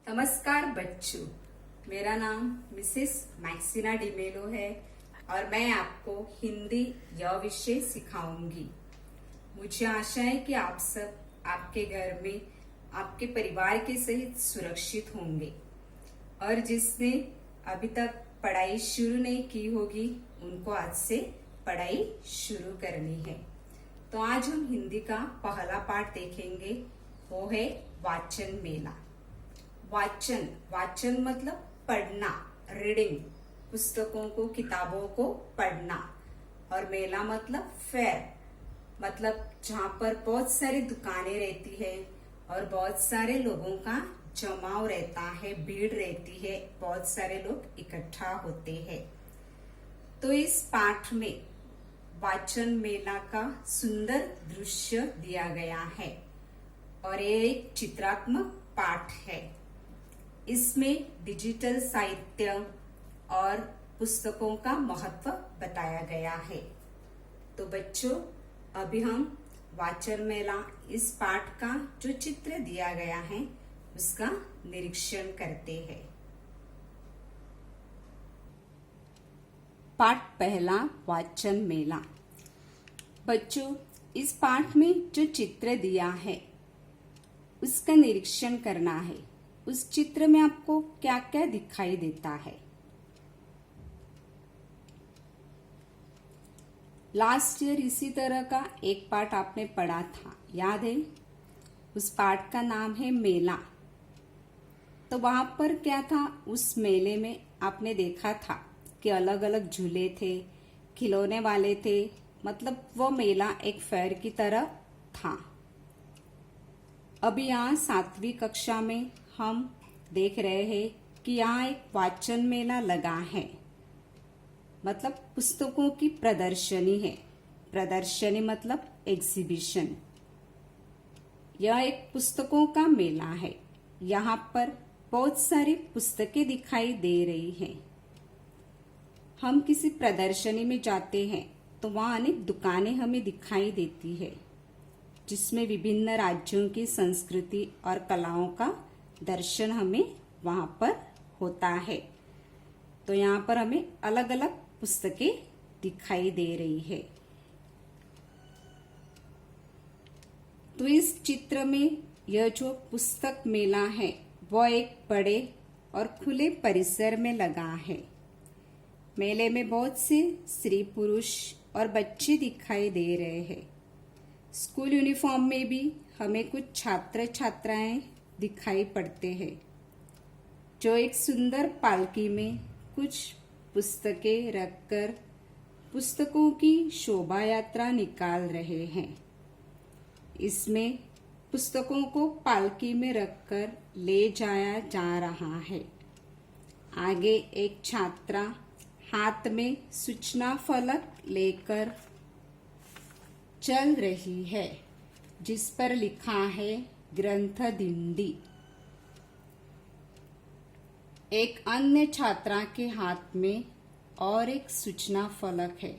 नमस्कार बच्चों, मेरा नाम मिसेस मैक्सिना डिमेलो है और मैं आपको हिंदी यह विषय सिखाऊंगी। मुझे आशा है कि आप सब आपके घर में आपके परिवार के सहित सुरक्षित होंगे और जिसने अभी तक पढ़ाई शुरू नहीं की होगी उनको आज से पढ़ाई शुरू करनी है। तो आज हम हिंदी का पहला पाठ देखेंगे, वो है वाचन मेला। वाचन वाचन मतलब पढ़ना, रीडिंग, पुस्तकों को, किताबों को पढ़ना। और मेला मतलब फेयर, मतलब जहाँ पर बहुत सारी दुकानें रहती है और बहुत सारे लोगों का जमाव रहता है, भीड़ रहती है, बहुत सारे लोग इकट्ठा होते हैं। तो इस पाठ में वाचन मेला का सुंदर दृश्य दिया गया है और ये एक चित्रात्मक पाठ है। इसमें डिजिटल साहित्य और पुस्तकों का महत्व बताया गया है। तो बच्चों, अभी हम वाचन मेला इस पाठ का जो चित्र दिया गया है उसका निरीक्षण करते हैं। पाठ पहला, वाचन मेला। बच्चों, इस पाठ में जो चित्र दिया है उसका निरीक्षण करना है। उस चित्र में आपको क्या क्या दिखाई देता है। लास्ट ईयर इसी तरह का एक पाठ आपने पढ़ा था, याद है? उस पाठ का नाम है मेला। तो वहां पर क्या था, उस मेले में आपने देखा था कि अलग अलग झूले थे, खिलौने वाले थे, मतलब वो मेला एक फेयर की तरह था। अभी यहाँ 7वीं कक्षा में हम देख रहे हैं कि यहाँ एक वाचन मेला लगा है, मतलब पुस्तकों की प्रदर्शनी है। प्रदर्शनी मतलब एग्जीबिशन। यह एक पुस्तकों का मेला है। यहाँ पर बहुत सारी पुस्तकें दिखाई दे रही हैं। हम किसी प्रदर्शनी में जाते हैं तो वहाँ अनेक दुकानें हमें दिखाई देती है जिसमें विभिन्न राज्यों की संस्कृति और कलाओं का दर्शन हमें वहां पर होता है। तो यहाँ पर हमें अलग अलग पुस्तकें दिखाई दे रही है। तो इस चित्र में यह जो पुस्तक मेला है वह एक बड़े और खुले परिसर में लगा है। मेले में बहुत से स्त्री पुरुष और बच्चे दिखाई दे रहे हैं। स्कूल यूनिफॉर्म में भी हमें कुछ छात्र छात्राएं दिखाई पड़ते हैं जो एक सुंदर पालकी में कुछ पुस्तकें रखकर पुस्तकों की शोभा यात्रा निकाल रहे हैं। इसमें पुस्तकों को पालकी में रखकर ले जाया जा रहा है। आगे एक छात्रा हाथ में सूचना फलक लेकर चल रही है जिस पर लिखा है ग्रंथ दिंडी। एक अन्य छात्रा के हाथ में और एक सूचना फलक है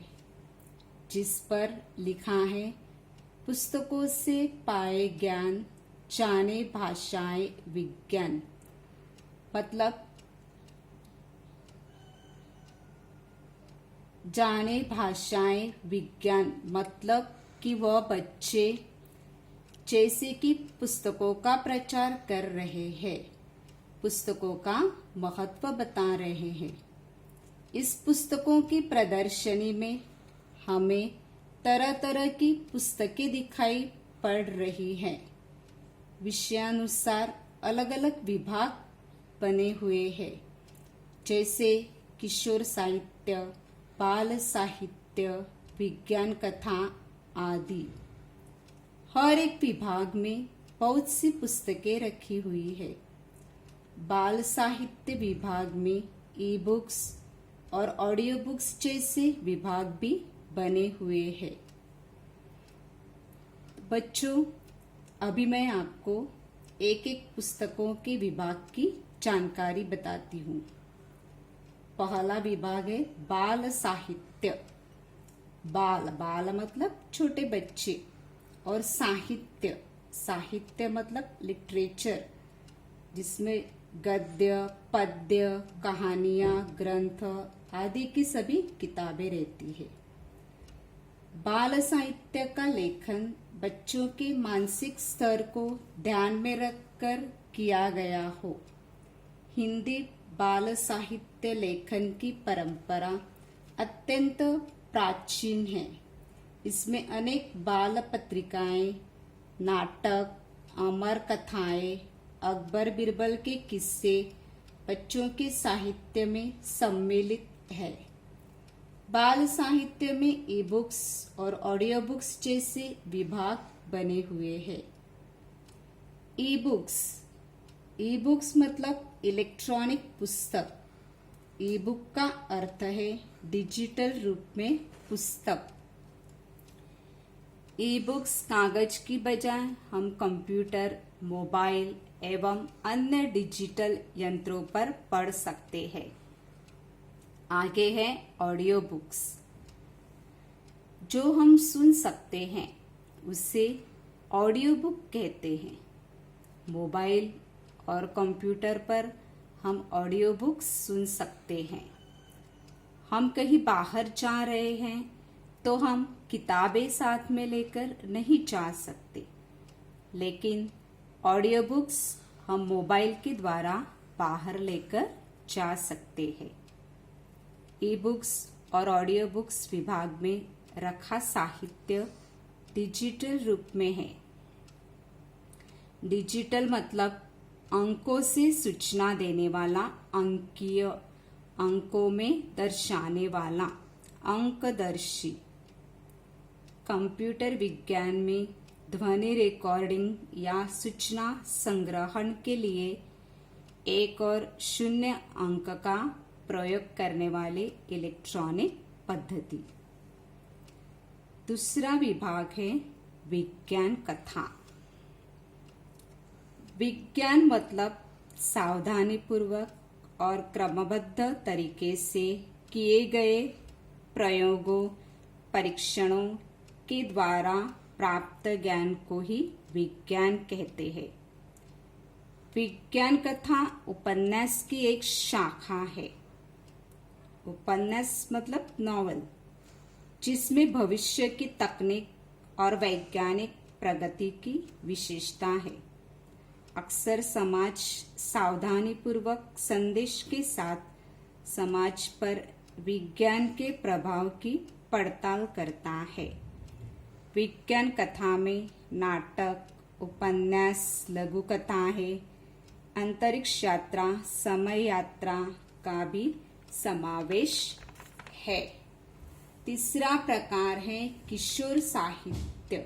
जिस पर लिखा है पुस्तकों से पाए ज्ञान, जाने भाषाएं विज्ञान। मतलब जाने भाषाएं विज्ञान मतलब कि वह बच्चे जैसे कि पुस्तकों का प्रचार कर रहे हैं, पुस्तकों का महत्व बता रहे हैं। इस पुस्तकों की प्रदर्शनी में हमें तरह तरह की पुस्तकें दिखाई पड़ रही हैं। विषयानुसार अलग अलग विभाग बने हुए हैं, जैसे किशोर साहित्य, बाल साहित्य, विज्ञान कथा आदि। हर एक विभाग में बहुत सी पुस्तकें रखी हुई है। बाल साहित्य विभाग में ई बुक्स और ऑडियो बुक्स जैसे विभाग भी बने हुए हैं। बच्चों, अभी मैं आपको एक एक पुस्तकों के विभाग की जानकारी बताती हूँ। पहला विभाग है बाल साहित्य। बाल बाल मतलब छोटे बच्चे और साहित्य साहित्य मतलब लिटरेचर, जिसमें गद्य, पद्य, कहानियां, ग्रंथ आदि की सभी किताबें रहती है। बाल साहित्य का लेखन बच्चों के मानसिक स्तर को ध्यान में रखकर किया गया हो। हिंदी बाल साहित्य लेखन की परंपरा अत्यंत प्राचीन है। इसमें अनेक बाल पत्रिकाएं, नाटक, अमर कथाएं, अकबर बिरबल के किस्से बच्चों के साहित्य में सम्मिलित है। बाल साहित्य में ई बुक्स और ऑडियो बुक्स जैसे विभाग बने हुए हैं। ई बुक्स मतलब इलेक्ट्रॉनिक पुस्तक। ई बुक का अर्थ है डिजिटल रूप में पुस्तक। ई बुक्स कागज की बजाय हम कंप्यूटर, मोबाइल एवं अन्य डिजिटल यंत्रों पर पढ़ सकते हैं। आगे है ऑडियो बुक्स। जो हम सुन सकते हैं उसे ऑडियो बुक कहते हैं। मोबाइल और कंप्यूटर पर हम ऑडियो बुक्स सुन सकते हैं। हम कहीं बाहर जा रहे हैं तो हम किताबें साथ में लेकर नहीं जा सकते, लेकिन ऑडियो बुक्स हम मोबाइल के द्वारा बाहर लेकर जा सकते हैं। ई बुक्स और ऑडियो बुक्स विभाग में रखा साहित्य डिजिटल रूप में है। डिजिटल मतलब अंकों से सूचना देने वाला, अंकीय, अंकों में दर्शाने वाला, अंकदर्शी। कंप्यूटर विज्ञान में ध्वनि रिकॉर्डिंग या सूचना संग्रहण के लिए 1 और 0 अंक का प्रयोग करने वाले इलेक्ट्रॉनिक पद्धति। दूसरा विभाग है विज्ञान कथा। विज्ञान मतलब सावधानी पूर्वक और क्रमबद्ध तरीके से किए गए प्रयोगों, परीक्षणों के द्वारा प्राप्त ज्ञान को ही विज्ञान कहते हैं। विज्ञान कथा उपन्यास की एक शाखा है। उपन्यास मतलब नॉवल, जिसमें भविष्य की तकनीक और वैज्ञानिक प्रगति की विशेषता है। अक्सर समाज सावधानी पूर्वक संदेश के साथ समाज पर विज्ञान के प्रभाव की पड़ताल करता है। विज्ञान कथा में नाटक, उपन्यास, लघु कथाएं, अंतरिक्ष यात्रा, समय यात्रा का भी समावेश है। तीसरा प्रकार है किशोर साहित्य।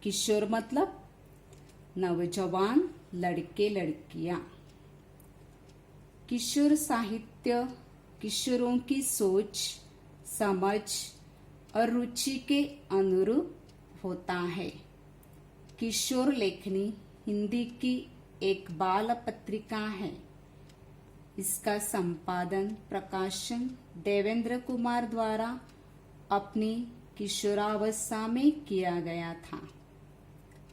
किशोर मतलब नौजवान लड़के लड़कियां। किशोर साहित्य किशोरों की सोच, समझ और रुचि के अनुरूप होता है। किशोर लेखनी हिंदी की एक बाल पत्रिका है। इसका संपादन, प्रकाशन देवेंद्र कुमार द्वारा अपनी किशोरावस्था में किया गया था।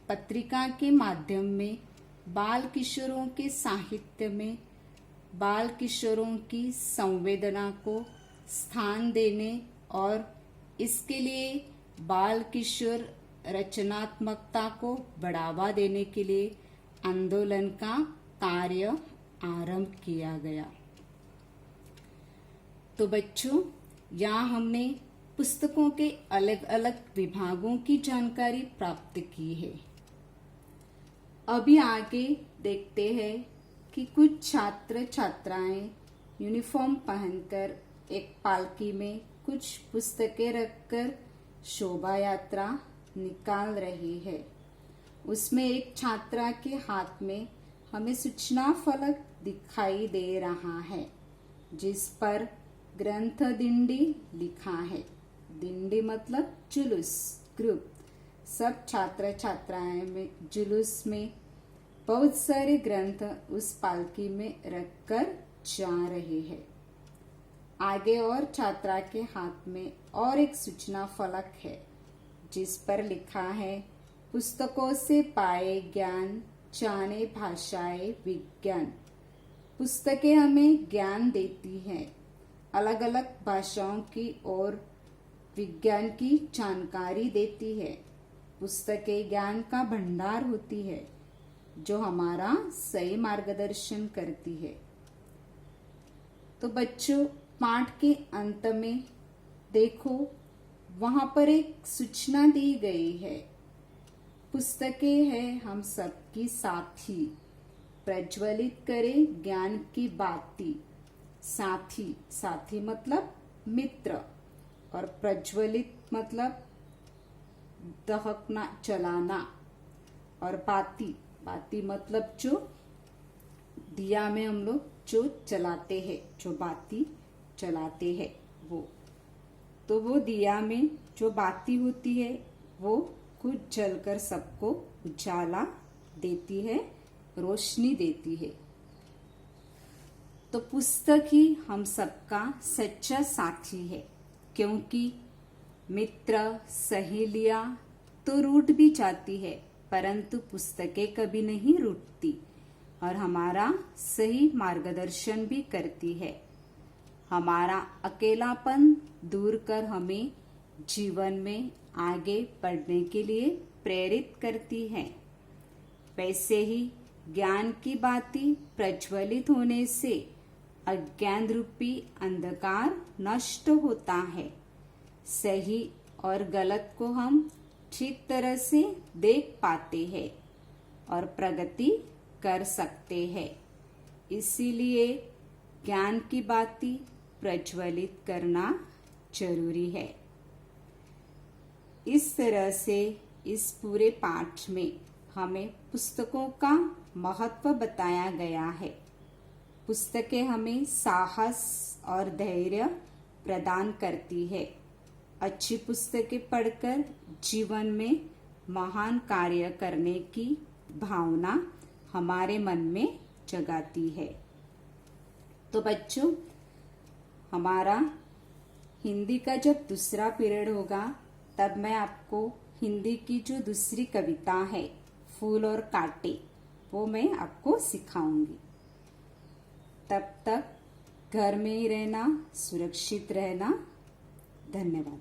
पत्रिका के माध्यम में बाल किशोरों के साहित्य में बाल किशोरों की संवेदना को स्थान देने और इसके लिए बाल किशोर रचनात्मकता को बढ़ावा देने के लिए आंदोलन का कार्य आरंभ किया गया। तो बच्चों, यहाँ हमने पुस्तकों के अलग अलग विभागों की जानकारी प्राप्त की है। अभी आगे देखते हैं कि कुछ छात्र छात्राएं यूनिफॉर्म पहनकर एक पालकी में कुछ पुस्तकें रखकर शोभा यात्रा निकाल रही है। उसमें एक छात्रा के हाथ में हमें सूचना फलक दिखाई दे रहा है, जिस पर ग्रंथ दिंडी लिखा है। दिंडी मतलब जुलूस, ग्रुप। सब छात्र छात्राएं में जुलूस में बहुत सारे ग्रंथ उस पालकी में रखकर जा रहे हैं। आगे और छात्रा के हाथ में और एक सूचना फलक है, जिस पर लिखा है पुस्तकों से पाए ज्ञान जाने भाषाएं विज्ञान। पुस्तकें हमें ज्ञान देती हैं, अलग अलग भाषाओं की और विज्ञान की जानकारी देती है। पुस्तकें ज्ञान का भंडार होती है जो हमारा सही मार्गदर्शन करती है। तो बच्चों, पाठ के अंत में देखो, वहां पर एक सूचना दी गई है। पुस्तकें हैं हम सबकी साथी, प्रज्वलित करे ज्ञान की बाती। साथी, साथी मतलब मित्र, और प्रज्वलित मतलब दहकना, जलाना, और बाती, बाती मतलब जो दिया में हम लोग जो जलाते हैं, जो बाती जलाते हैं वो। तो वो दिया में जो बाती होती है वो खुद जलकर सबको उजाला देती है, रोशनी देती है। तो पुस्तक ही हम सबका सच्चा साथी है, क्योंकि मित्र सहेलियां तो रूठ भी जाती है, परंतु पुस्तकें कभी नहीं रूठती और हमारा सही मार्गदर्शन भी करती है। हमारा अकेलापन दूर कर हमें जीवन में आगे बढ़ने के लिए प्रेरित करती है। वैसे ही ज्ञान की बाती प्रज्वलित होने से अज्ञान रूपी अंधकार नष्ट होता है। सही और गलत को हम ठीक तरह से देख पाते हैं और प्रगति कर सकते हैं। इसीलिए ज्ञान की बाती प्रज्वलित करना जरूरी है। इस तरह से इस पूरे पाठ में हमें पुस्तकों का महत्व बताया गया है। पुस्तकें हमें साहस और धैर्य प्रदान करती है। अच्छी पुस्तकें पढ़कर जीवन में महान कार्य करने की भावना हमारे मन में जगाती है। तो बच्चों, हमारा हिंदी का जब दूसरा पीरियड होगा तब मैं आपको हिंदी की जो दूसरी कविता है फूल और कांटे, वो मैं आपको सिखाऊंगी। तब तक घर में ही रहना, सुरक्षित रहना। धन्यवाद।